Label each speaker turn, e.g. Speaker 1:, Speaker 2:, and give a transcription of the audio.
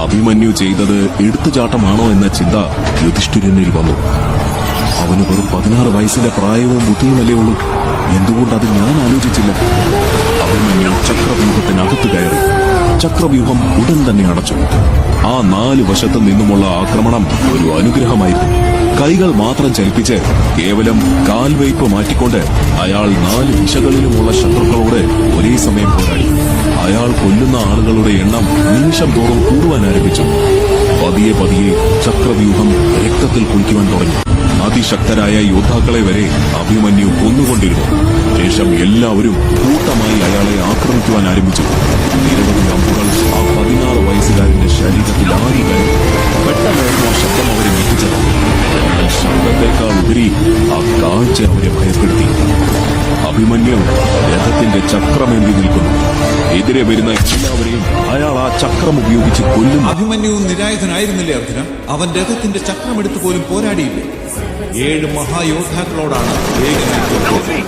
Speaker 1: അഭിമന്യു ചെയ്തത് എടുത്തുചാട്ടമാണോ എന്ന ചിന്ത യുധിഷ്ഠിരനിൽ വന്നു. അവന് വെറും 16 വയസ്സിന്റെ പ്രായവും ബുദ്ധിയുമല്ലേ ഉള്ളൂ. എന്തുകൊണ്ടത് ഞാൻ ആലോചിച്ചില്ല? അഭിമന്യു ചക്രവ്യൂഹത്തിനകത്ത് കയറി. ചക്രവ്യൂഹം ഉടൻ തന്നെ അടച്ചു. ആ 4 വശത്തു നിന്നുമുള്ള ആക്രമണം ഒരു അനുഗ്രഹമായിരുന്നു. കൈകൾ മാത്രം ചലിപ്പിച്ച് കേവലം കാൽവയ്പ് മാറ്റിക്കൊണ്ട് അയാൾ 4 ദിശകളിലുമുള്ള ശത്രുക്കളോട് ഒരേ സമയം പോരാടി. അയാൾ കൊല്ലുന്ന ആളുകളുടെ എണ്ണം നിമിഷം തോറും കൂടുവാൻ ആരംഭിച്ചു. പതിയെ പതിയെ ചക്രവ്യൂഹം രക്തത്തിൽ കുളിക്കുവാൻ തുടങ്ങി. അതിശക്തരായ യോദ്ധാക്കളെ വരെ അഭിമന്യു കൊന്നുകൊണ്ടിരുന്നു. ശേഷം എല്ലാവരും കൂട്ടമായി അയാളെ ആക്രമിക്കുവാൻ ആരംഭിച്ചു. നിരവധി അമ്പുകൾ ആ 16 വയസ്സുകാരന്റെ ശരീരത്തിൽ ആടി കയറി. പെട്ടെന്നായിരുന്നു ആ ശബ്ദം അവരെ ഞെട്ടിച്ചത്. ശബ്ദത്തെക്കാൾ ഉപരി ആ കാഴ്ച അവരെ ഭയപ്പെടുത്തി. അഭിമന്യു രഥത്തിന്റെ ചക്രമേന്തി നിൽക്കുന്നു. എതിരെ വരുന്ന എല്ലാവരെയും അയാൾ ആ ചക്രം ഉപയോഗിച്ച് കൊല്ലുന്നു.
Speaker 2: അഭിമന്യു നിരായുധനായിരുന്നില്ലേ അർജുന? അവൻ രഥത്തിന്റെ ചക്രമെടുത്തു പോലും പോരാടിയില്ലേ? 7 മഹായോദ്ധാക്കളോടാണ് വേഗനായി